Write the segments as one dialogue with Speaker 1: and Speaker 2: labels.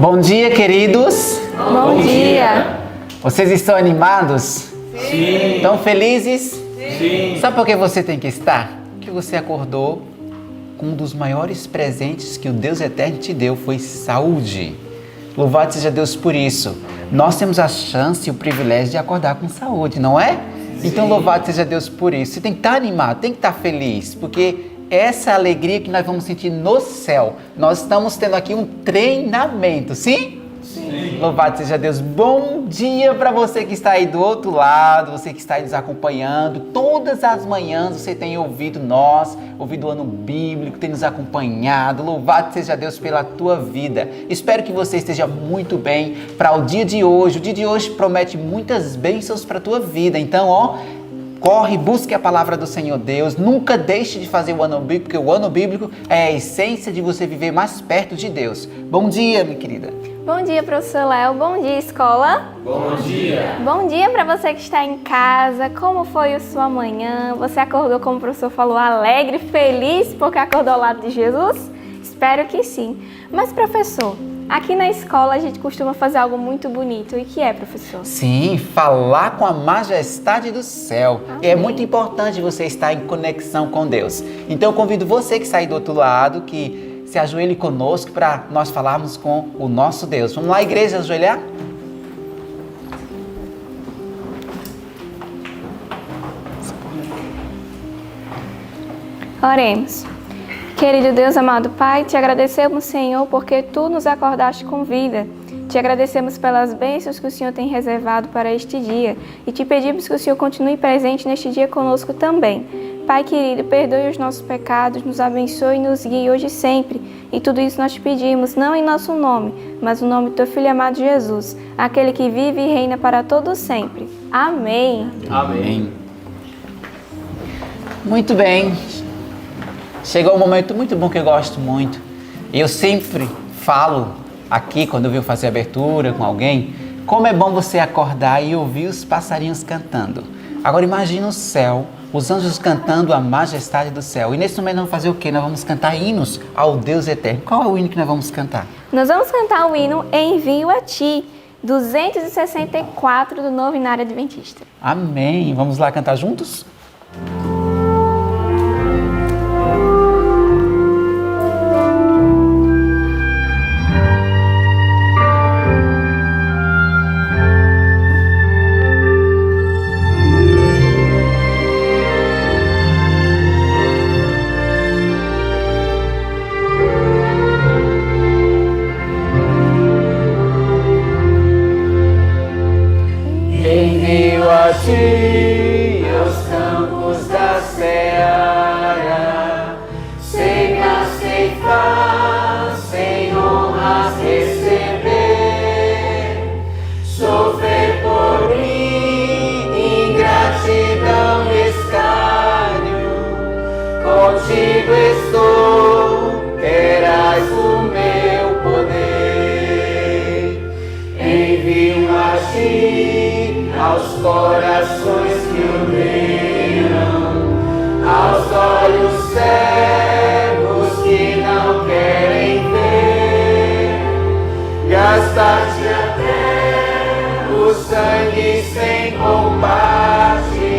Speaker 1: Bom dia, queridos.
Speaker 2: Bom dia.
Speaker 1: Vocês estão animados?
Speaker 3: Sim.
Speaker 1: Estão felizes?
Speaker 3: Sim.
Speaker 1: Sabe por que você tem que estar? Porque você acordou com um dos maiores presentes que o Deus Eterno te deu, foi saúde. Louvado seja Deus por isso. Nós temos a chance e o privilégio de acordar com saúde, não é? Sim. Então louvado seja Deus por isso. Você tem que estar animado, tem que estar feliz, porque essa é a alegria que nós vamos sentir no céu. Nós estamos tendo aqui um treinamento, sim? Sim. Louvado seja Deus. Bom dia para você que está aí do outro lado, você que está aí nos acompanhando. Todas as manhãs você tem ouvido nós, ouvido o ano bíblico, tem nos acompanhado. Louvado seja Deus pela tua vida. Espero que você esteja muito bem para o dia de hoje. O dia de hoje promete muitas bênçãos para a tua vida. Então, corre, busque a palavra do Senhor Deus, nunca deixe de fazer o ano bíblico, porque o ano bíblico é a essência de você viver mais perto de Deus. Bom dia, minha querida.
Speaker 2: Bom dia, professor Léo. Bom dia, escola.
Speaker 3: Bom dia.
Speaker 2: Bom dia para você que está em casa. Como foi a sua manhã? Você acordou, como o professor falou, alegre, feliz porque acordou ao lado de Jesus? Espero que sim. Mas, professor, aqui na escola a gente costuma fazer algo muito bonito. E que é, professor?
Speaker 1: Sim, falar com a majestade do céu.
Speaker 2: Amém.
Speaker 1: É muito importante você estar em conexão com Deus. Então eu convido você que está aí do outro lado, que se ajoelhe conosco para nós falarmos com o nosso Deus. Vamos lá, igreja, ajoelhar?
Speaker 2: Oremos. Querido Deus, amado Pai, te agradecemos, Senhor, porque Tu nos acordaste com vida. Te agradecemos pelas bênçãos que o Senhor tem reservado para este dia e te pedimos que o Senhor continue presente neste dia conosco também. Pai querido, perdoe os nossos pecados, nos abençoe e nos guie hoje e sempre. E tudo isso nós te pedimos, não em nosso nome, mas no nome do Teu Filho amado Jesus, aquele que vive e reina para todos sempre. Amém.
Speaker 1: Amém. Muito bem. Chegou um momento muito bom que eu gosto muito. Eu sempre falo aqui, quando eu venho fazer abertura com alguém, como é bom você acordar e ouvir os passarinhos cantando. Agora imagina o céu, os anjos cantando a majestade do céu. E nesse momento nós vamos fazer o quê? Nós vamos cantar hinos ao Deus Eterno. Qual é o hino que nós vamos cantar?
Speaker 2: Nós vamos cantar o hino Envio a Ti, 264 do Novo Inário Adventista.
Speaker 1: Amém. Vamos lá cantar juntos?
Speaker 3: Envio a ti aos campos da seara, sem aceitar, sem honras receber, sofrer por mim, ingratidão e escárnio, contigo estou, terás o meu poder. Envio a ti aos corações que odeiam, aos olhos cegos que não querem ver, gastar-te até o sangue sem combate,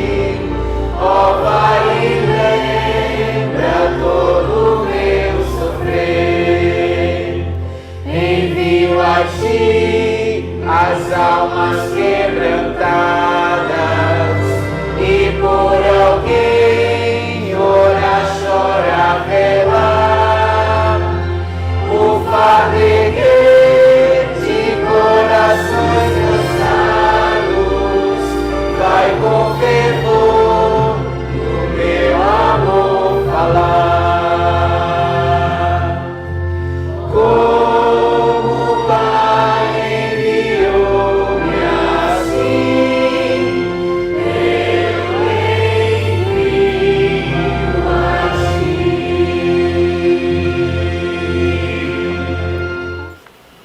Speaker 3: ó vai e lembra todo o meu sofrer. Envio a ti as almas quebrantadas, e por alguém ora, chora, vela, o fardo erguer de corações cansados, vai com fervor no meu amor falar.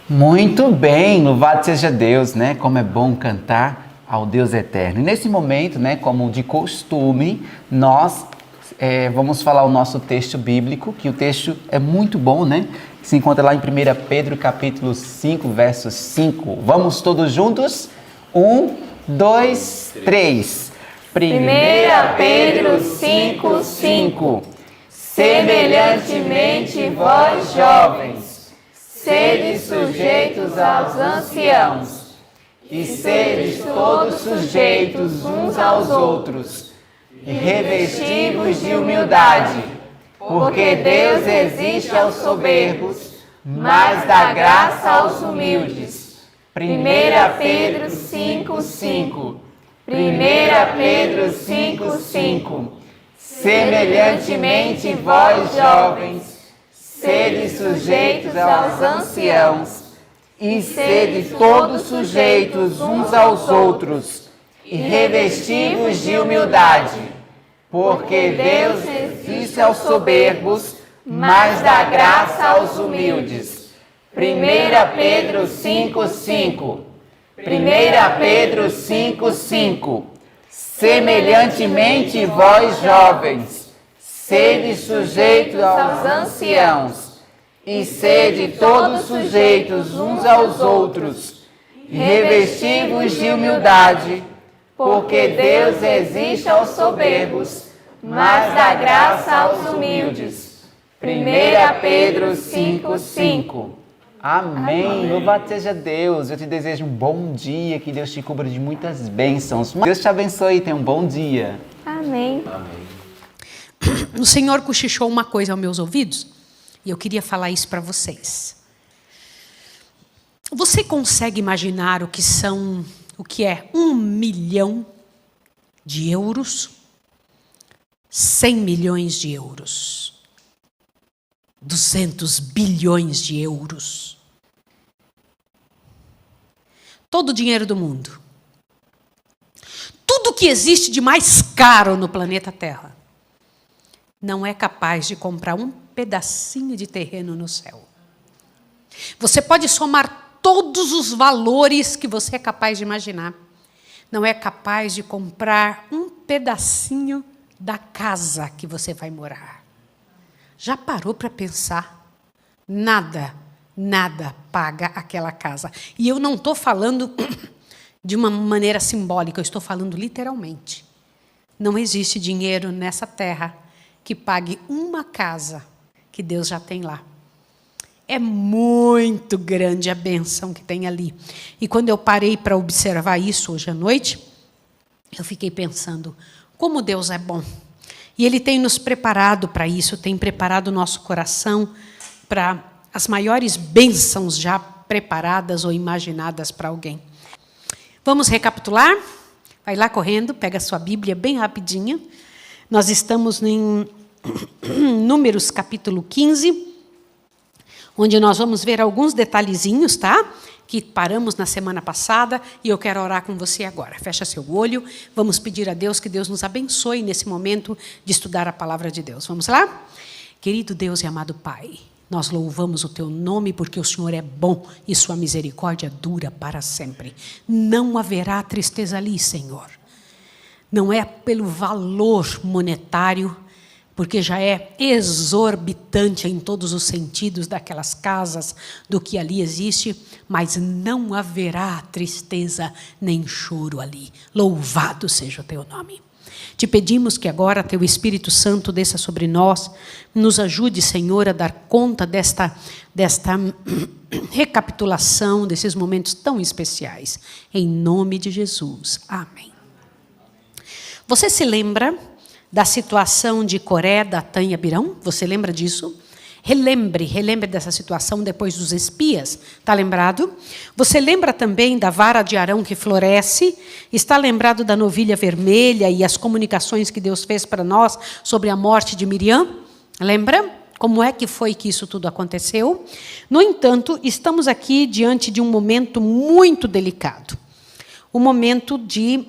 Speaker 1: Muito bem, louvado seja Deus, né? Como é bom cantar ao Deus Eterno. E nesse momento, né, como de costume, nós vamos falar o nosso texto bíblico, que o texto é muito bom, né? Se encontra lá em 1 Pedro, capítulo 5, verso 5. Vamos todos juntos? 1, 2, 3.
Speaker 2: 1 Pedro 5, 5. Semelhantemente, vós, jovens, sede sujeitos aos anciãos,
Speaker 1: e sedes todos sujeitos uns aos outros, e revestivos de humildade, porque Deus resiste aos soberbos, mas dá graça aos humildes. 1 Pedro 5, 5. 1 Pedro 5, 5. Semelhantemente, vós, jovens, sede sujeitos aos anciãos, e sede todos sujeitos uns aos outros, e revestivos de humildade, porque Deus resiste aos soberbos, mas dá graça aos humildes. 1 Pedro 5, 5. 1 Pedro 5, 5. Semelhantemente, vós, jovens, sede sujeitos aos anciãos, e sede todos sujeitos uns aos outros, e revestivos de humildade, porque Deus resiste aos soberbos, mas dá graça aos humildes. 1 Pedro 5, 5. Amém. Louvado seja Deus. Eu te desejo um bom dia, que Deus te cubra de muitas bênçãos. Deus te abençoe e tenha um bom dia.
Speaker 2: Amém.
Speaker 4: O Senhor cochichou uma coisa aos meus ouvidos e eu queria falar isso para vocês. Você consegue imaginar o que é 1 milhão de euros? 100 milhões de euros. 200 bilhões de euros. Todo o dinheiro do mundo. Tudo que existe de mais caro no planeta Terra não é capaz de comprar um pedacinho de terreno no céu. Você pode somar todos os valores que você é capaz de imaginar. Não é capaz de comprar um pedacinho da casa que você vai morar. Já parou para pensar? Nada paga aquela casa. E eu não estou falando de uma maneira simbólica, eu estou falando literalmente. Não existe dinheiro nessa terra que pague uma casa que Deus já tem lá. É muito grande a bênção que tem ali. E quando eu parei para observar isso hoje à noite, eu fiquei pensando, como Deus é bom. E Ele tem nos preparado para isso, tem preparado o nosso coração para as maiores bênçãos já preparadas ou imaginadas para alguém. Vamos recapitular? Vai lá correndo, pega a sua Bíblia bem rapidinho. Nós estamos em Números capítulo 15, onde nós vamos ver alguns detalhezinhos, tá? Que paramos na semana passada e eu quero orar com você agora. Fecha seu olho, vamos pedir a Deus que Deus nos abençoe nesse momento de estudar a palavra de Deus. Vamos lá? Querido Deus e amado Pai, nós louvamos o Teu nome porque o Senhor é bom e Sua misericórdia dura para sempre. Não haverá tristeza ali, Senhor. Não é pelo valor monetário, porque já é exorbitante em todos os sentidos daquelas casas, do que ali existe, mas não haverá tristeza nem choro ali. Louvado seja o Teu nome. Te pedimos que agora Teu Espírito Santo desça sobre nós, nos ajude, Senhor, a dar conta desta recapitulação, desses momentos tão especiais. Em nome de Jesus. Amém. Você se lembra da situação de Coré, Datã e Abirão? Você lembra disso? Relembre dessa situação depois dos espias. Está lembrado? Você lembra também da vara de Arão que floresce? Está lembrado da novilha vermelha e as comunicações que Deus fez para nós sobre a morte de Miriam? Lembra? Como é que foi que isso tudo aconteceu? No entanto, estamos aqui diante de um momento muito delicado. O momento de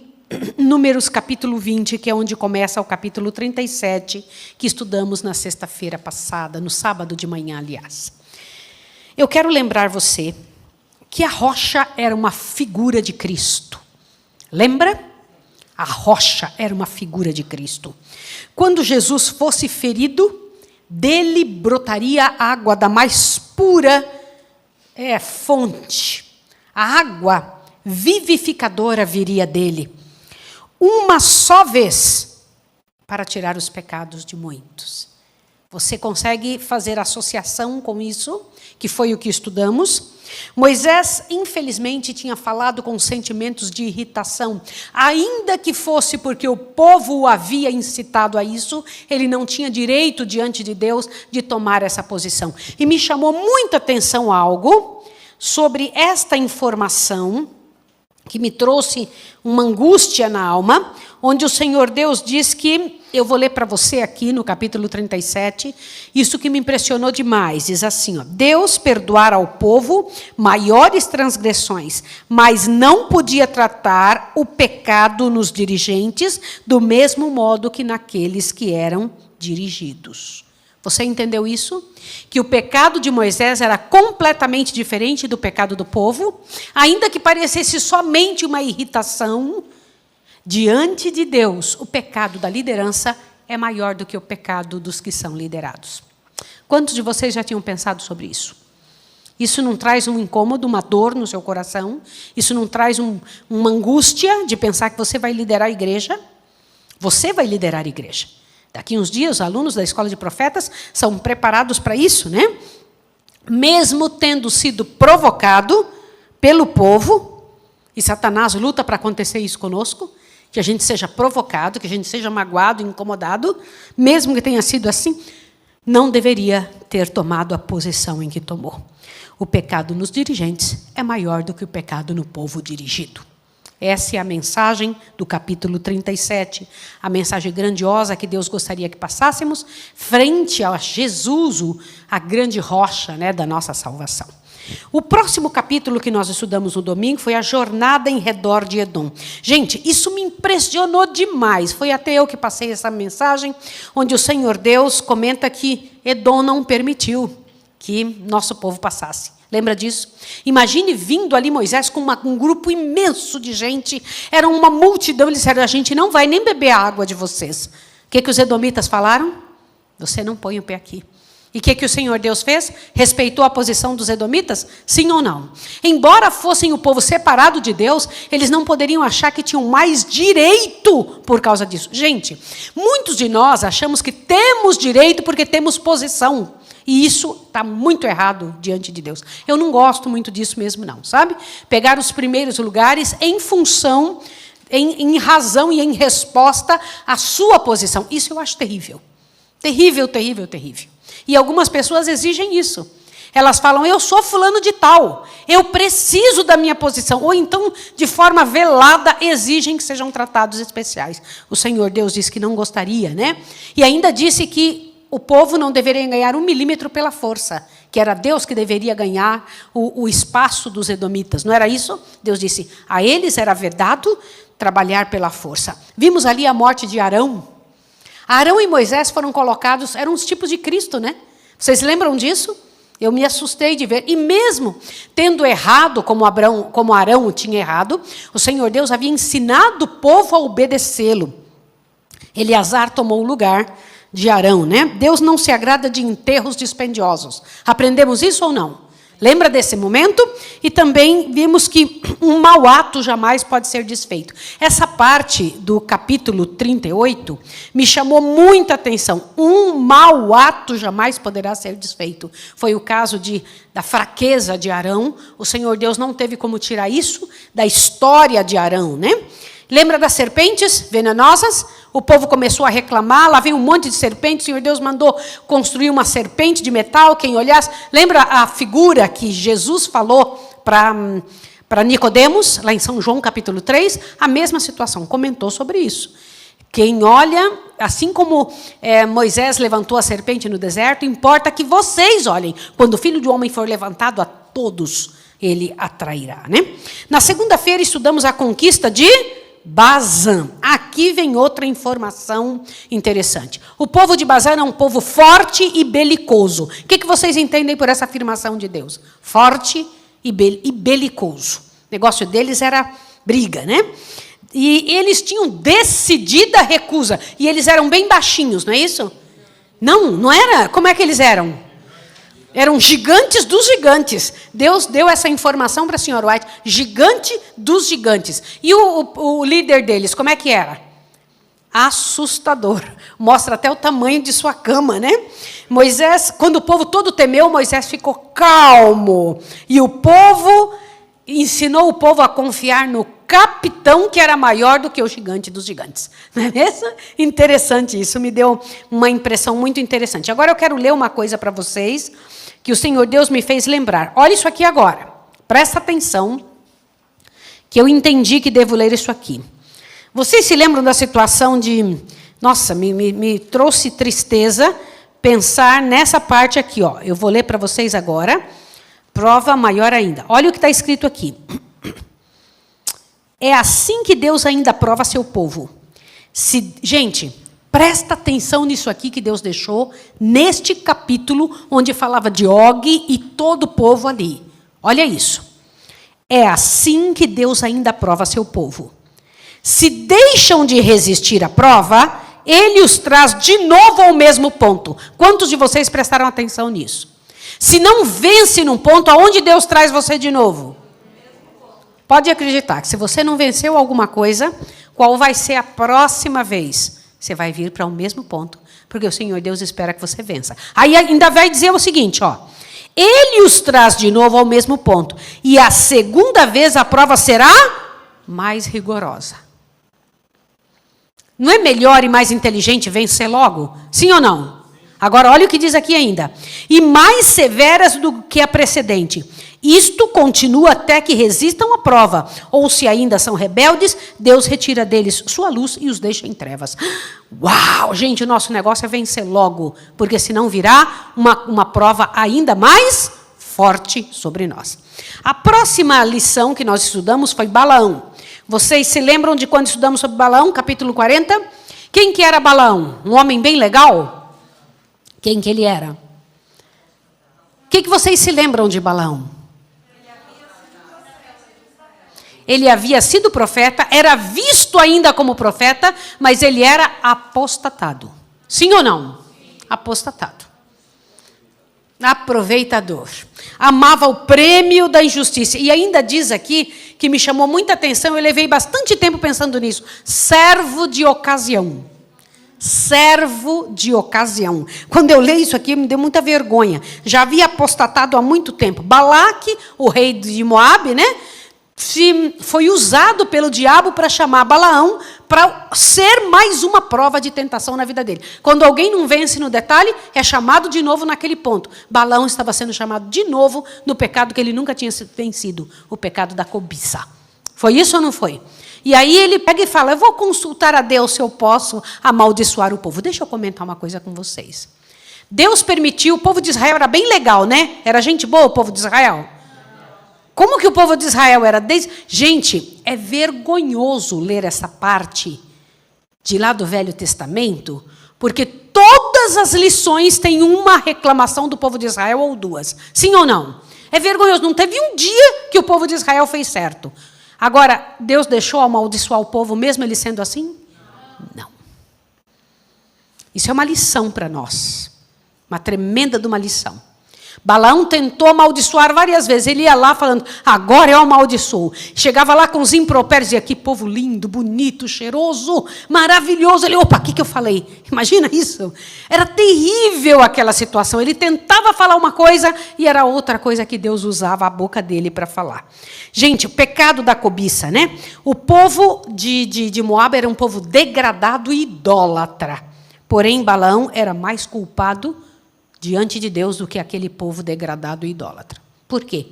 Speaker 4: Números capítulo 20, que é onde começa o capítulo 37, que estudamos na sexta-feira passada, no sábado de manhã, aliás. Eu quero lembrar você que a rocha era uma figura de Cristo. Lembra? A rocha era uma figura de Cristo. Quando Jesus fosse ferido, dele brotaria água da mais pura fonte. A água vivificadora viria dele. Uma só vez, para tirar os pecados de muitos. Você consegue fazer associação com isso, que foi o que estudamos? Moisés, infelizmente, tinha falado com sentimentos de irritação. Ainda que fosse porque o povo o havia incitado a isso, ele não tinha direito diante de Deus de tomar essa posição. E me chamou muita atenção algo sobre esta informação, que me trouxe uma angústia na alma, onde o Senhor Deus diz que, eu vou ler para você aqui no capítulo 37, isso que me impressionou demais, diz assim, ó, Deus perdoara ao povo maiores transgressões, mas não podia tratar o pecado nos dirigentes do mesmo modo que naqueles que eram dirigidos. Você entendeu isso? Que o pecado de Moisés era completamente diferente do pecado do povo, ainda que parecesse somente uma irritação, diante de Deus, o pecado da liderança é maior do que o pecado dos que são liderados. Quantos de vocês já tinham pensado sobre isso? Isso não traz um incômodo, uma dor no seu coração? Isso não traz uma angústia de pensar que você vai liderar a igreja? Você vai liderar a igreja. Daqui uns dias, os alunos da Escola de Profetas são preparados para isso, né? Mesmo tendo sido provocado pelo povo, e Satanás luta para acontecer isso conosco, que a gente seja provocado, que a gente seja magoado, incomodado, mesmo que tenha sido assim, não deveria ter tomado a posição em que tomou. O pecado nos dirigentes é maior do que o pecado no povo dirigido. Essa é a mensagem do capítulo 37, a mensagem grandiosa que Deus gostaria que passássemos frente a Jesus, a grande rocha, né, da nossa salvação. O próximo capítulo que nós estudamos no domingo foi a jornada em redor de Edom. Gente, isso me impressionou demais. Foi até eu que passei essa mensagem, onde o Senhor Deus comenta que Edom não permitiu que nosso povo passasse. Lembra disso? Imagine vindo ali Moisés com um grupo imenso de gente. Era uma multidão. Eles disseram, a gente não vai nem beber a água de vocês. O que os edomitas falaram? Você não põe o pé aqui. E o que o Senhor Deus fez? Respeitou a posição dos edomitas? Sim ou não? Embora fossem o povo separado de Deus, eles não poderiam achar que tinham mais direito por causa disso. Gente, muitos de nós achamos que temos direito porque temos posição. E isso está muito errado diante de Deus. Eu não gosto muito disso mesmo, não, sabe? Pegar os primeiros lugares em função, em razão e em resposta à sua posição. Isso eu acho terrível. Terrível, terrível, terrível. E algumas pessoas exigem isso. Elas falam, eu sou fulano de tal, eu preciso da minha posição. Ou então, de forma velada, exigem que sejam tratados especiais. O Senhor Deus disse que não gostaria, né? E ainda disse que o povo não deveria ganhar 1 milímetro pela força, que era Deus que deveria ganhar o espaço dos edomitas. Não era isso? Deus disse, a eles era vedado trabalhar pela força. Vimos ali a morte de Arão. Arão e Moisés foram colocados, eram os tipos de Cristo, né? Vocês lembram disso? Eu me assustei de ver. E mesmo tendo errado, como Arão tinha errado, o Senhor Deus havia ensinado o povo a obedecê-lo. Eleazar tomou o lugar de Arão, né? Deus não se agrada de enterros dispendiosos. Aprendemos isso ou não? Lembra desse momento? E também vimos que um mau ato jamais pode ser desfeito. Essa parte do capítulo 38 me chamou muita atenção. Um mau ato jamais poderá ser desfeito. Foi o caso da fraqueza de Arão. O Senhor Deus não teve como tirar isso da história de Arão, né? Lembra das serpentes venenosas? O povo começou a reclamar, lá veio um monte de serpentes, o Senhor Deus mandou construir uma serpente de metal, quem olhasse. Lembra a figura que Jesus falou para Nicodemos, lá em São João, capítulo 3? A mesma situação, comentou sobre isso. Quem olha, assim como Moisés levantou a serpente no deserto, importa que vocês olhem. Quando o Filho do Homem for levantado, a todos ele atrairá, né? Na segunda-feira estudamos a conquista de Bazã. Aqui vem outra informação interessante. O povo de Bazã era um povo forte e belicoso. O que vocês entendem por essa afirmação de Deus? Forte e belicoso. O negócio deles era briga, né? E eles tinham decidida recusa. E eles eram bem baixinhos, não é isso? Não era? Como é que eles eram? Eram gigantes dos gigantes. Deus deu essa informação para a senhora White. Gigante dos gigantes. E o líder deles, como é que era? Assustador. Mostra até o tamanho de sua cama, né? Moisés, quando o povo todo temeu, Moisés ficou calmo. E o povo ensinou o povo a confiar no capitão que era maior do que o gigante dos gigantes. Não é mesmo? Interessante isso, me deu uma impressão muito interessante. Agora eu quero ler uma coisa para vocês que o Senhor Deus me fez lembrar. Olha isso aqui agora. Presta atenção, que eu entendi que devo ler isso aqui. Vocês se lembram da situação de... Nossa, me trouxe tristeza pensar nessa parte aqui. Ó. Eu vou ler para vocês agora. Prova maior ainda. Olha o que está escrito aqui. É assim que Deus ainda prova seu povo. Gente, presta atenção nisso aqui que Deus deixou neste capítulo onde falava de Og e todo o povo ali. Olha isso. É assim que Deus ainda prova seu povo. Se deixam de resistir à prova, ele os traz de novo ao mesmo ponto. Quantos de vocês prestaram atenção nisso? Se não vence num ponto, aonde Deus traz você de novo? Pode acreditar que se você não venceu alguma coisa, qual vai ser a próxima vez? Você vai vir para o mesmo ponto, porque o Senhor Deus espera que você vença. Aí ainda vai dizer o seguinte, ó. Ele os traz de novo ao mesmo ponto. E a segunda vez a prova será mais rigorosa. Não é melhor e mais inteligente vencer logo? Sim ou não? Agora, olha o que diz aqui ainda. E mais severas do que a precedente. Isto continua até que resistam à prova. Ou se ainda são rebeldes, Deus retira deles sua luz e os deixa em trevas. Uau, gente, o nosso negócio é vencer logo. Porque senão virá uma prova ainda mais forte sobre nós. A próxima lição que nós estudamos foi Balaão. Vocês se lembram de quando estudamos sobre Balaão, capítulo 40? Quem que era Balaão? Um homem bem legal? Quem que ele era? O que vocês se lembram de Balaão? Ele havia sido profeta, era visto ainda como profeta, mas ele era apostatado. Sim ou não? Apostatado. Aproveitador. Amava o prêmio da injustiça. E ainda diz aqui, que me chamou muita atenção, eu levei bastante tempo pensando nisso. Servo de ocasião. Servo de ocasião. Quando eu leio isso aqui, me deu muita vergonha. Já havia apostatado há muito tempo. Balaque, o rei de Moabe, né? Foi usado pelo diabo para chamar Balaão para ser mais uma prova de tentação na vida dele. Quando alguém não vence no detalhe, é chamado de novo naquele ponto. Balaão estava sendo chamado de novo no pecado que ele nunca tinha vencido, o pecado da cobiça. Foi isso ou não foi? E aí ele pega e fala, eu vou consultar a Deus se eu posso amaldiçoar o povo. Deixa eu comentar uma coisa com vocês. Deus permitiu, o povo de Israel era bem legal, né? Era gente boa o povo de Israel. Como que o povo de Israel era? Gente, é vergonhoso ler essa parte de lá do Velho Testamento, porque todas as lições têm uma reclamação do povo de Israel ou duas. Sim ou não? É vergonhoso. Não teve um dia que o povo de Israel fez certo. Agora, Deus deixou amaldiçoar o povo mesmo ele sendo assim? Não. Isso é uma lição para nós. Uma tremenda de uma lição. Balaão tentou amaldiçoar várias vezes. Ele ia lá falando, agora eu amaldiçoo. Chegava lá com os impropérios, dizia, que povo lindo, bonito, cheiroso, maravilhoso. Ele, opa, o que eu falei? Imagina isso. Era terrível aquela situação. Ele tentava falar uma coisa e era outra coisa que Deus usava a boca dele para falar. Gente, o pecado da cobiça, né? O povo de Moabe era um povo degradado e idólatra. Porém, Balaão era mais culpado diante de Deus do que aquele povo degradado e idólatra. Por quê?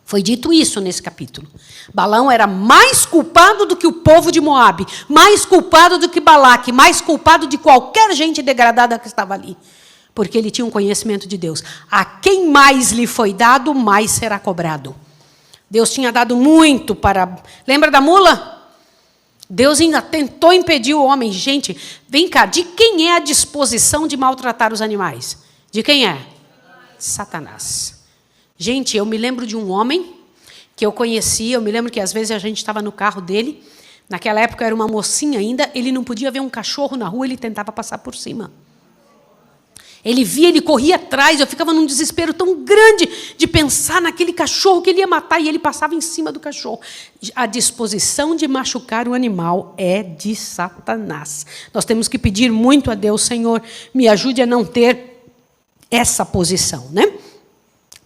Speaker 4: Foi dito isso nesse capítulo. Balaão era mais culpado do que o povo de Moabe, mais culpado do que Balaque, mais culpado de qualquer gente degradada que estava ali. Porque ele tinha um conhecimento de Deus. A quem mais lhe foi dado, mais será cobrado. Deus tinha dado muito para... Lembra da mula? Deus ainda tentou impedir o homem. Gente, vem cá, de quem é a disposição de maltratar os animais? De quem é? Satanás. Gente, eu me lembro de um homem que eu conhecia, eu me lembro que às vezes a gente estava no carro dele, Naquela época era uma mocinha ainda, ele não podia ver um cachorro na rua, ele tentava passar por cima. Ele via, ele corria atrás, eu ficava num desespero tão grande de pensar naquele cachorro que ele ia matar, e ele passava em cima do cachorro. A disposição de machucar o animal é de Satanás. Nós temos que pedir muito a Deus, Senhor, me ajude a não ter essa posição, né?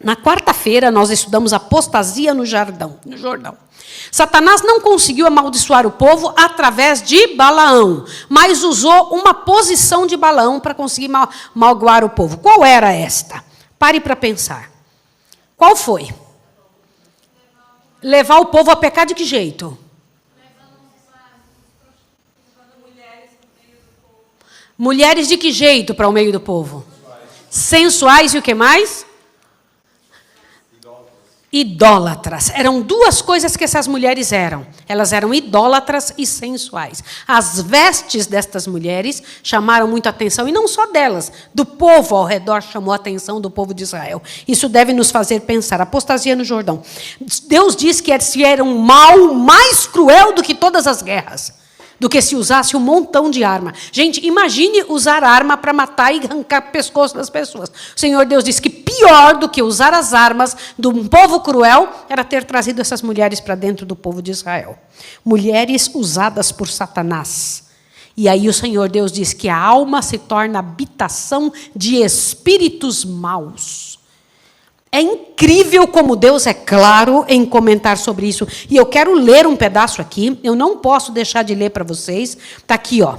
Speaker 4: Na quarta-feira, nós estudamos apostasia no Jordão. Satanás não conseguiu amaldiçoar o povo através de Balaão, mas usou uma posição de Balaão para conseguir magoar o povo. Qual era esta? Pare para pensar. Qual foi? Levar o povo a pecar de que jeito? Mulheres de que jeito para o meio do povo? Sensuais e o que mais? Idólatras. Eram duas coisas que essas mulheres eram. Elas eram idólatras e sensuais. As vestes destas mulheres chamaram muito a atenção, e não só delas, do povo ao redor chamou a atenção do povo de Israel. Isso deve nos fazer pensar. Apostasia no Jordão. Deus diz que era um mal mais cruel do que todas as guerras, do que se usasse um montão de arma. Gente, imagine usar arma para matar e arrancar o pescoço das pessoas. O Senhor Deus disse que pior do que usar as armas de um povo cruel era ter trazido essas mulheres para dentro do povo de Israel. Mulheres usadas por Satanás. E aí o Senhor Deus diz que a alma se torna habitação de espíritos maus. É incrível como Deus é claro em comentar sobre isso. E eu quero ler um pedaço aqui. Eu não posso deixar de ler para vocês. Está aqui, ó.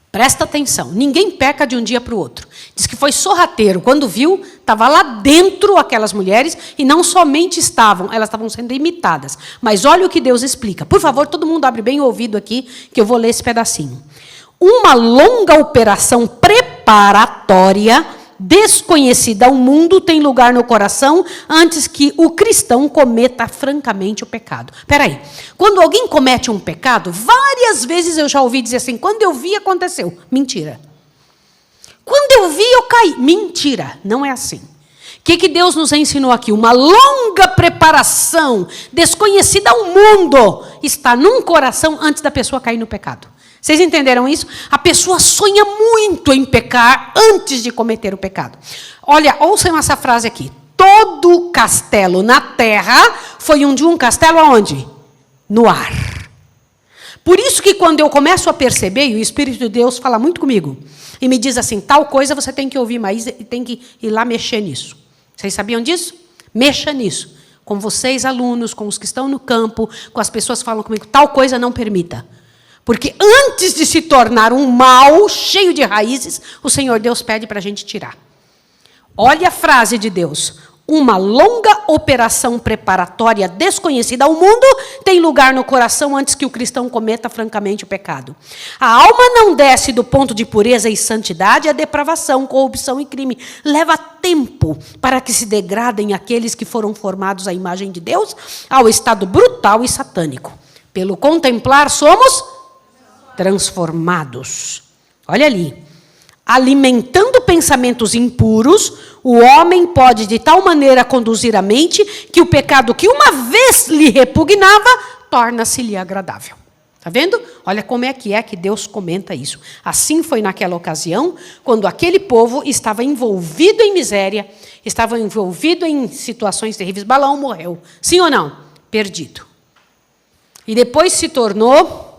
Speaker 4: Presta atenção. Ninguém peca de um dia para o outro. Diz que foi sorrateiro. Quando viu, estava lá dentro aquelas mulheres. E não somente estavam, elas estavam sendo imitadas. Mas olha o que Deus explica. Por favor, todo mundo abre bem o ouvido aqui, que eu vou ler esse pedacinho. Uma longa operação preparatória desconhecida ao mundo tem lugar no coração antes que o cristão cometa francamente o pecado. Espera aí. Quando alguém comete um pecado, várias vezes eu já ouvi dizer assim, quando eu vi, aconteceu. Mentira. Quando eu vi, eu caí. Mentira. Não é assim. O que Deus nos ensinou aqui? Uma longa preparação desconhecida ao mundo está num coração antes da pessoa cair no pecado. Vocês entenderam isso? A pessoa sonha muito em pecar antes de cometer o pecado. Olha, ouçam essa frase aqui. Todo castelo na terra foi um castelo aonde? No ar. Por isso que quando eu começo a perceber, e o Espírito de Deus fala muito comigo, e me diz assim, tal coisa você tem que ouvir mais e tem que ir lá mexer nisso. Vocês sabiam disso? Mexa nisso. Com vocês, alunos, com os que estão no campo, com as pessoas que falam comigo, tal coisa não permita. Porque antes de se tornar um mal cheio de raízes, o Senhor Deus pede para a gente tirar. Olha a frase de Deus. Uma longa operação preparatória desconhecida ao mundo tem lugar no coração antes que o cristão cometa francamente o pecado. A alma não desce do ponto de pureza e santidade à depravação, corrupção e crime. Leva tempo para que se degradem aqueles que foram formados à imagem de Deus ao estado brutal e satânico. Pelo contemplar, somos transformados. Olha ali. Alimentando pensamentos impuros, o homem pode de tal maneira conduzir a mente que o pecado que uma vez lhe repugnava, torna-se-lhe agradável. Está vendo? Olha como é que Deus comenta isso. Assim foi naquela ocasião, quando aquele povo estava envolvido em miséria, estava envolvido em situações terríveis. Balaão morreu. Sim ou não? Perdido. E depois se tornou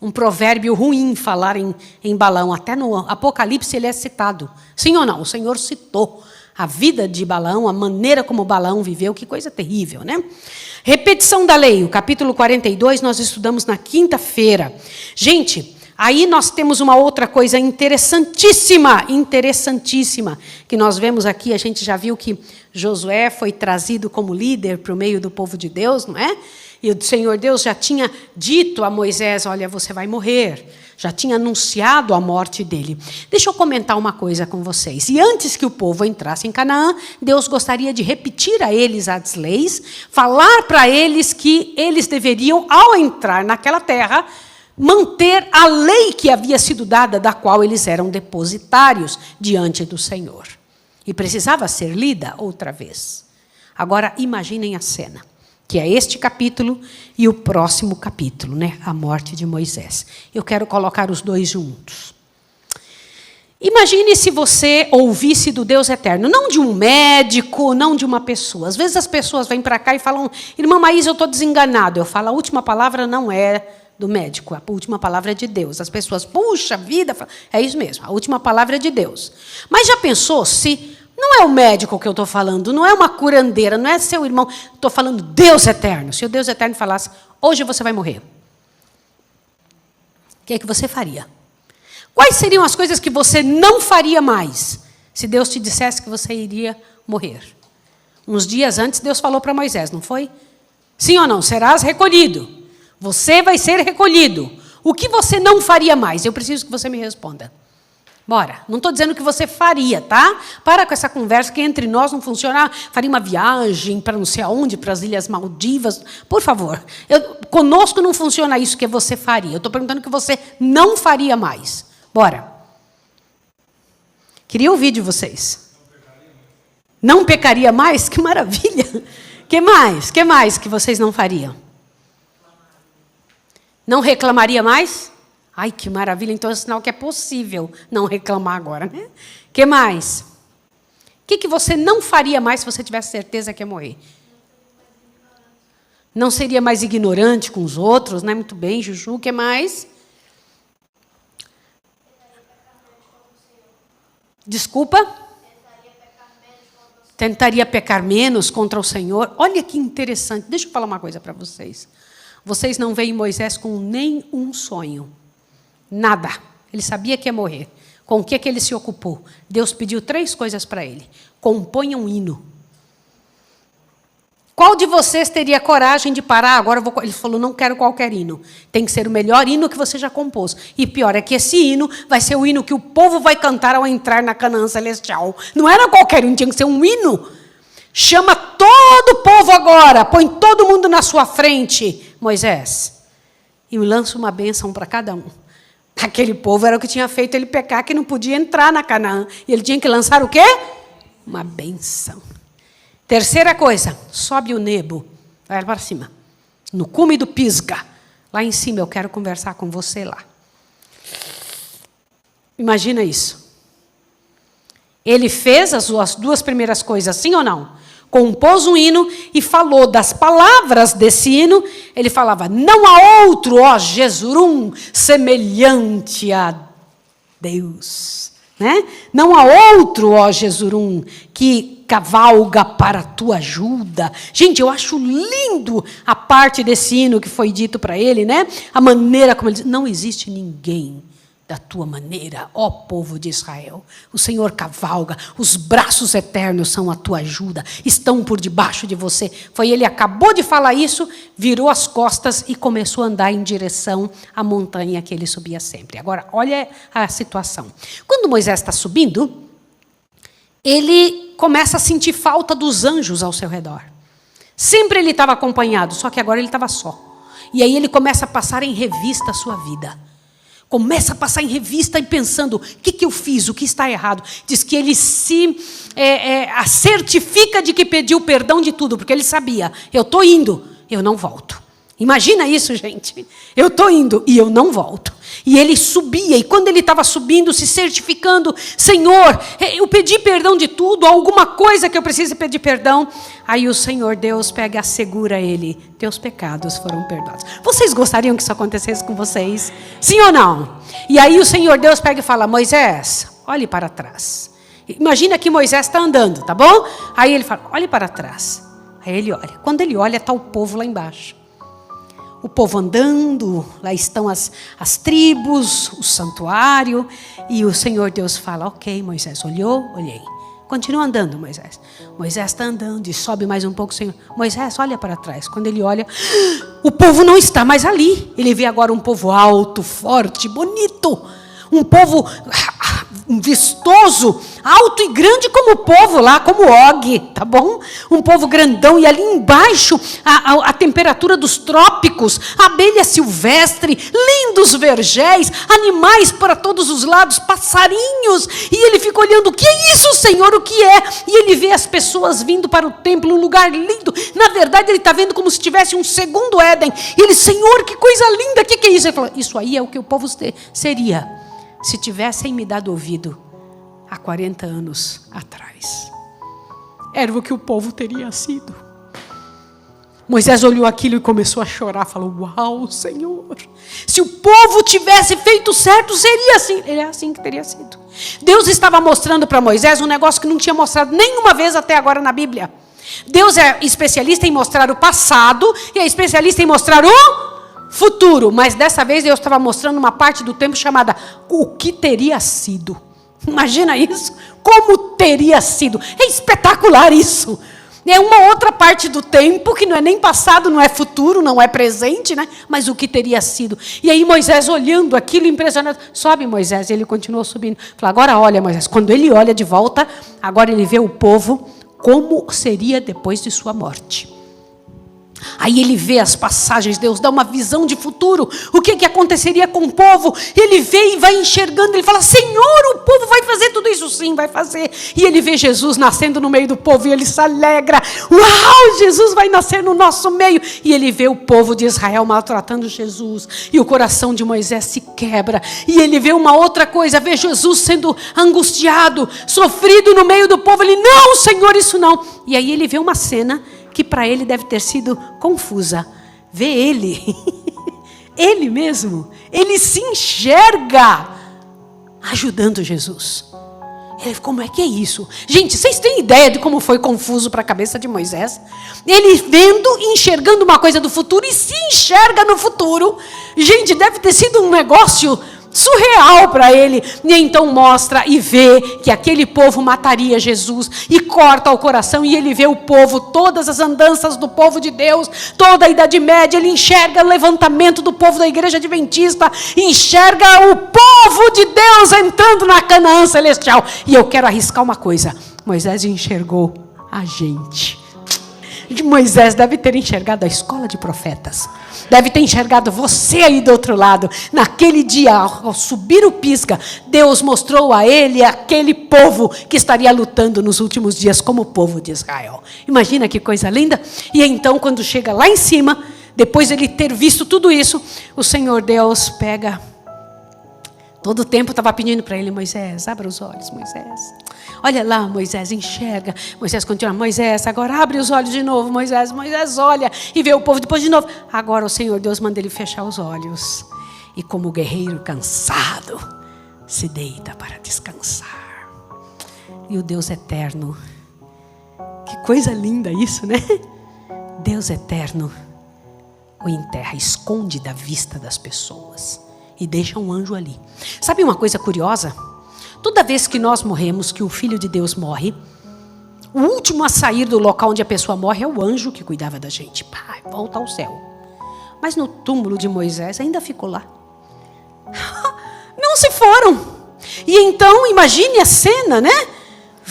Speaker 4: um provérbio ruim falar em Balaão. Até no Apocalipse ele é citado. Sim ou não? O Senhor citou a vida de Balaão, a maneira como Balaão viveu. Que coisa terrível, né? Repetição da lei. O capítulo 42 nós estudamos na quinta-feira. Gente, aí nós temos uma outra coisa interessantíssima, que nós vemos aqui. A gente já viu que Josué foi trazido como líder para o meio do povo de Deus, não é? E o Senhor Deus já tinha dito a Moisés, olha, você vai morrer. Já tinha anunciado a morte dele. Deixa eu comentar uma coisa com vocês. E antes que o povo entrasse em Canaã, Deus gostaria de repetir a eles as leis, falar para eles que eles deveriam, ao entrar naquela terra, manter a lei que havia sido dada, da qual eles eram depositários diante do Senhor. E precisava ser lida outra vez. Agora, imaginem a cena. que é este capítulo e o próximo capítulo, né? A morte de Moisés. Eu quero colocar os dois juntos. Imagine se você ouvisse do Deus eterno, não de um médico, não de uma pessoa. Às vezes as pessoas vêm para cá e falam, irmã Maísa, eu estou desenganado. Eu falo, a última palavra não é do médico, a última palavra é de Deus. As pessoas, puxa vida, é isso mesmo, a última palavra é de Deus. Mas já pensou se não é o médico que eu estou falando, não é uma curandeira, não é seu irmão, estou falando Deus eterno. Se o Deus eterno falasse, hoje você vai morrer, o que é que você faria? Quais seriam as coisas que você não faria mais se Deus te dissesse que você iria morrer? Uns dias antes, Deus falou para Moisés, não foi? Sim ou não? Serás recolhido. Você vai ser recolhido. O que você não faria mais? Eu preciso que você me responda. Bora. Não estou dizendo que você faria, tá? Para com essa conversa que entre nós não funciona. Faria uma viagem para não sei aonde, para as Ilhas Maldivas. Por favor. Conosco não funciona isso que você faria. Eu estou perguntando o que você não faria mais. Bora. Queria ouvir de vocês. Não pecaria mais? Que maravilha. Que mais? Que mais que vocês não fariam? Não reclamaria mais? Ai, que maravilha. Então é sinal que é possível não reclamar agora, né? Que mais? O que você não faria mais se você tivesse certeza que ia morrer? Não seria mais ignorante com os outros, né? Muito bem, Juju. O que mais? Desculpa? Tentaria pecar menos contra o Senhor. Olha que interessante. Deixa eu falar uma coisa para vocês. Vocês não veem Moisés com nenhum sonho. Nada. Ele sabia que ia morrer. Com o que ele se ocupou? Deus pediu 3 coisas para ele. Componha um hino. Qual de vocês teria coragem de parar? Agora ele falou, não quero qualquer hino. Tem que ser o melhor hino que você já compôs. E pior é que esse hino vai ser o hino que o povo vai cantar ao entrar na Canaã Celestial. Não era qualquer hino, tinha que ser um hino. Chama todo o povo agora, põe todo mundo na sua frente, Moisés. E lança uma bênção para cada um. Aquele povo era o que tinha feito ele pecar, que não podia entrar na Canaã. E ele tinha que lançar o quê? Uma bênção. Terceira coisa, sobe o Nebo, vai para cima, no cume do Pisga, lá em cima, eu quero conversar com você lá. Imagina isso. Ele fez as 2 primeiras coisas, sim ou não? Compôs um hino e falou das palavras desse hino, ele falava, não há outro, ó Jesurum, semelhante a Deus. Né? Não há outro, ó Jesurum, que cavalga para a tua ajuda. Gente, eu acho lindo a parte desse hino que foi dito para ele, né? A maneira como ele diz, não existe ninguém da tua maneira, ó povo de Israel. O Senhor cavalga, os braços eternos são a tua ajuda, estão por debaixo de você. Ele acabou de falar isso, virou as costas e começou a andar em direção à montanha que ele subia sempre. Agora, olha a situação. Quando Moisés está subindo, ele começa a sentir falta dos anjos ao seu redor. Sempre ele estava acompanhado, só que agora ele estava só. E aí ele começa a passar em revista a sua vida. Começa a passar em revista e pensando, o que eu fiz, o que está errado. Diz que ele se certifica de que pediu perdão de tudo, porque ele sabia, eu estou indo, eu não volto. Imagina isso, gente. Eu estou indo e eu não volto. E ele subia, e quando ele estava subindo, se certificando, Senhor, eu pedi perdão de tudo, alguma coisa que eu precise pedir perdão. Aí o Senhor Deus pega e assegura ele, teus pecados foram perdoados. Vocês gostariam que isso acontecesse com vocês? Sim ou não? E aí o Senhor Deus pega e fala, Moisés, olhe para trás. Imagina que Moisés está andando, tá bom? Aí ele fala, olhe para trás. Aí ele olha. Quando ele olha, está o povo lá embaixo. O povo andando, lá estão as tribos, o santuário, e o Senhor Deus fala, ok, Moisés, olhou? Olhei. Continua andando, Moisés. Moisés está andando e sobe mais um pouco, Senhor. Moisés, olha para trás. Quando ele olha, o povo não está mais ali. Ele vê agora um povo alto, forte, bonito. Um povo vistoso, alto e grande como o povo lá, como Og, tá bom? Um povo grandão, e ali embaixo a temperatura dos trópicos, abelha silvestre, lindos vergéis, animais para todos os lados, passarinhos, e ele fica olhando, o que é isso, Senhor, o que é? E ele vê as pessoas vindo para o templo, um lugar lindo, na verdade ele está vendo como se tivesse um segundo Éden, e ele, Senhor, que coisa linda, o que é isso? Ele falou, isso aí é o que o povo seria, se tivessem me dado ouvido há 40 anos atrás. Era o que o povo teria sido. Moisés olhou aquilo e começou a chorar, falou, uau, Senhor, se o povo tivesse feito certo, seria assim. É assim que teria sido. Deus estava mostrando para Moisés um negócio que não tinha mostrado nenhuma vez até agora na Bíblia. Deus é especialista em mostrar o passado e é especialista em mostrar o futuro, mas dessa vez Deus estava mostrando uma parte do tempo chamada o que teria sido. Imagina isso, como teria sido. É espetacular isso. É uma outra parte do tempo que não é nem passado, não é futuro, não é presente, né? Mas o que teria sido. E aí Moisés olhando aquilo impressionado, sobe Moisés, e ele continuou subindo. Falou, agora olha Moisés, quando ele olha de volta, agora ele vê o povo como seria depois de sua morte. Aí ele vê as passagens, Deus dá uma visão de futuro, o que aconteceria com o povo, ele vê e vai enxergando, ele fala, Senhor, o povo vai fazer tudo isso? Sim, vai fazer. E ele vê Jesus nascendo no meio do povo e ele se alegra, uau, Jesus vai nascer no nosso meio. E ele vê o povo de Israel maltratando Jesus, e o coração de Moisés se quebra, e ele vê uma outra coisa, vê Jesus sendo angustiado, sofrido no meio do povo, ele, não, Senhor, isso não. E aí ele vê uma cena que para ele deve ter sido confusa. Vê ele, ele mesmo, ele se enxerga ajudando Jesus. Ele, como é que é isso? Gente, vocês têm ideia de como foi confuso para a cabeça de Moisés? Ele vendo e enxergando uma coisa do futuro e se enxerga no futuro. Gente, deve ter sido um negócio surreal para ele. E então mostra e vê que aquele povo mataria Jesus e corta o coração, e ele vê o povo, todas as andanças do povo de Deus, toda a Idade Média, ele enxerga o levantamento do povo da Igreja Adventista, enxerga o povo de Deus entrando na Canaã celestial. E eu quero arriscar uma coisa, Moisés enxergou a gente. Moisés deve ter enxergado a escola de profetas, deve ter enxergado você aí do outro lado. Naquele dia, ao subir o Pisga, Deus mostrou a ele aquele povo que estaria lutando nos últimos dias como o povo de Israel. Imagina que coisa linda. E então, quando chega lá em cima, depois de ele ter visto tudo isso, o Senhor Deus pega, todo o tempo estava pedindo para ele, Moisés, abra os olhos, Moisés. Olha lá, Moisés, enxerga. Moisés continua, Moisés, agora abre os olhos de novo, Moisés. Moisés olha e vê o povo depois de novo. Agora o Senhor Deus manda ele fechar os olhos. E como guerreiro cansado, se deita para descansar. E o Deus eterno, que coisa linda isso, né? Deus eterno o enterra, esconde da vista das pessoas e deixa um anjo ali. Sabe uma coisa curiosa? Toda vez que nós morremos, que o Filho de Deus morre, o último a sair do local onde a pessoa morre é o anjo que cuidava da gente. Pai, volta ao céu. Mas no túmulo de Moisés ainda ficou lá. Não se foram. E então, imagine a cena, né?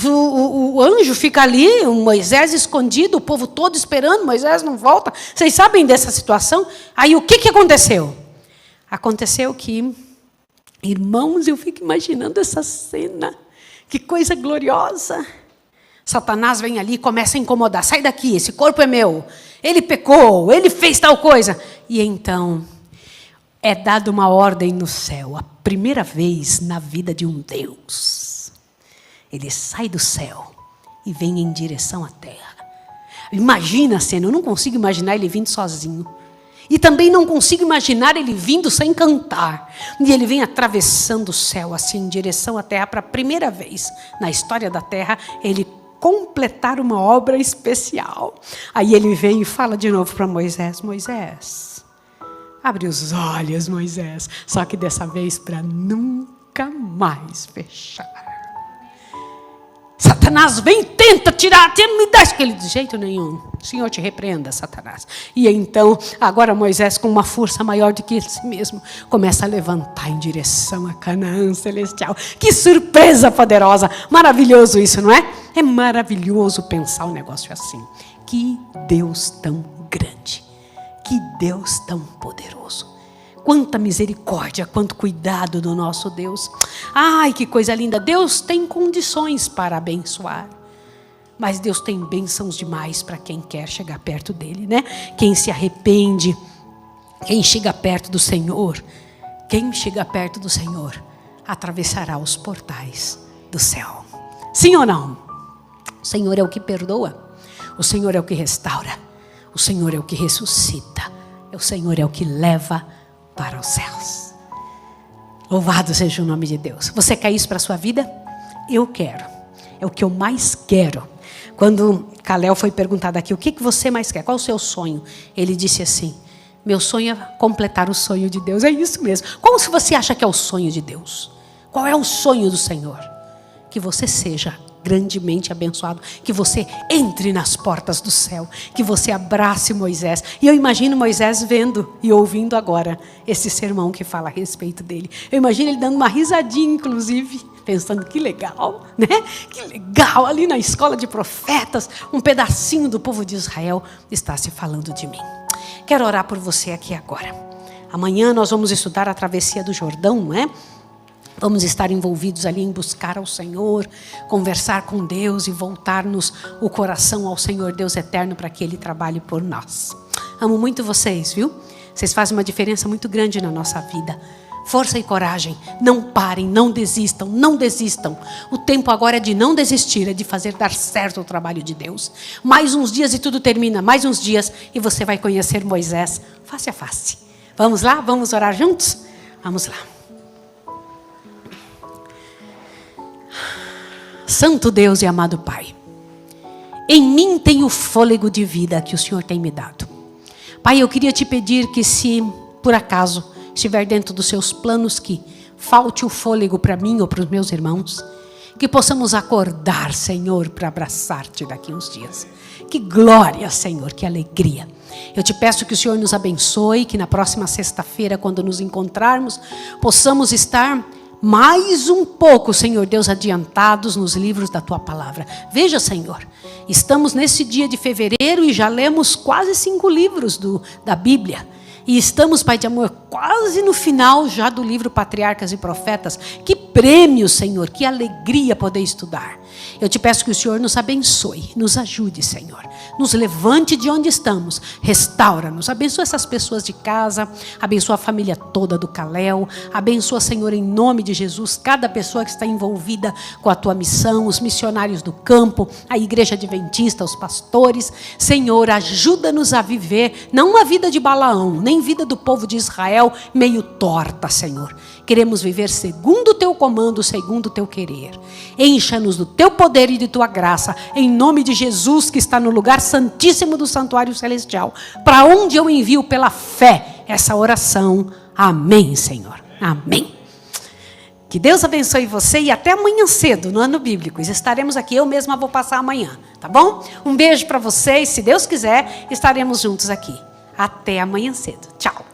Speaker 4: O anjo fica ali, o Moisés escondido, o povo todo esperando, Moisés não volta. Vocês sabem dessa situação? Aí o que aconteceu? Aconteceu que, irmãos, eu fico imaginando essa cena. Que coisa gloriosa. Satanás vem ali e começa a incomodar. Sai daqui, esse corpo é meu. Ele pecou, ele fez tal coisa. E então, é dada uma ordem no céu. A primeira vez na vida de um Deus. Ele sai do céu e vem em direção à terra. Imagina a cena, eu não consigo imaginar ele vindo sozinho. E também não consigo imaginar ele vindo sem cantar. E ele vem atravessando o céu, assim, em direção à terra, para a primeira vez na história da terra, ele completar uma obra especial. Aí ele vem e fala de novo para Moisés, Moisés, abre os olhos, Moisés. Só que dessa vez para nunca mais fechar. Satanás vem, tenta tirar, me dá aquele de jeito nenhum. O Senhor te repreenda, Satanás. E então, agora Moisés, com uma força maior do que si mesmo, começa a levantar em direção a Canaã celestial. Que surpresa poderosa! Maravilhoso isso, não é? É maravilhoso pensar um negócio assim. Que Deus tão grande. Que Deus tão poderoso. Quanta misericórdia, quanto cuidado do nosso Deus. Ai, que coisa linda. Deus tem condições para abençoar. Mas Deus tem bênçãos demais para quem quer chegar perto dele, né? Quem se arrepende, quem chega perto do Senhor. Quem chega perto do Senhor atravessará os portais do céu. Sim ou não? O Senhor é o que perdoa. O Senhor é o que restaura. O Senhor é o que ressuscita. O Senhor é o que leva para os céus. Louvado seja o nome de Deus. Você quer isso para a sua vida? Eu quero. É o que eu mais quero. Quando Calel foi perguntado aqui, o que você mais quer? Qual o seu sonho? Ele disse assim, meu sonho é completar o sonho de Deus. É isso mesmo. Como se você acha que é o sonho de Deus? Qual é o sonho do Senhor? Que você seja grandemente abençoado, que você entre nas portas do céu, que você abrace Moisés. E eu imagino Moisés vendo e ouvindo agora esse sermão que fala a respeito dele. Eu imagino ele dando uma risadinha, inclusive, pensando que legal, né? Que legal, ali na escola de profetas, um pedacinho do povo de Israel está se falando de mim. Quero orar por você aqui agora. Amanhã nós vamos estudar a travessia do Jordão, não é? Vamos estar envolvidos ali em buscar ao Senhor, conversar com Deus e voltar-nos o coração ao Senhor Deus eterno para que Ele trabalhe por nós. Amo muito vocês, viu? Vocês fazem uma diferença muito grande na nossa vida. Força e coragem, não parem, não desistam, não desistam. O tempo agora é de não desistir, é de fazer dar certo o trabalho de Deus. Mais uns dias e tudo termina, mais uns dias e você vai conhecer Moisés face a face. Vamos lá? Vamos orar juntos? Vamos lá. Santo Deus e amado Pai, em mim tem o fôlego de vida que o Senhor tem me dado. Pai, eu queria te pedir que se por acaso estiver dentro dos seus planos que falte o fôlego para mim ou para os meus irmãos, que possamos acordar, Senhor, para abraçar-te daqui uns dias. Que glória, Senhor, que alegria. Eu te peço que o Senhor nos abençoe, que na próxima sexta-feira, quando nos encontrarmos, possamos estar mais um pouco, Senhor Deus, adiantados nos livros da Tua Palavra. Veja, Senhor, estamos nesse dia de fevereiro e já lemos quase 5 livros da Bíblia. E estamos, Pai de amor, quase no final já do livro Patriarcas e Profetas. Que prêmio, Senhor, que alegria poder estudar. Eu te peço que o Senhor nos abençoe, nos ajude, Senhor. Nos levante de onde estamos, restaura-nos. Abençoa essas pessoas de casa, abençoa a família toda do Calel. Abençoa, Senhor, em nome de Jesus, cada pessoa que está envolvida com a Tua missão, os missionários do campo, a igreja adventista, os pastores. Senhor, ajuda-nos a viver, não uma vida de Balaão, nem vida do povo de Israel meio torta, Senhor. Queremos viver segundo o Teu comando, segundo o Teu querer. Encha-nos do Teu poder e de Tua graça, em nome de Jesus, que está no lugar santíssimo do santuário celestial, para onde eu envio pela fé essa oração. Amém, Senhor. Amém. Que Deus abençoe você e até amanhã cedo, no Ano Bíblico. Estaremos aqui, eu mesma vou passar amanhã, tá bom? Um beijo para vocês, se Deus quiser, estaremos juntos aqui. Até amanhã cedo. Tchau.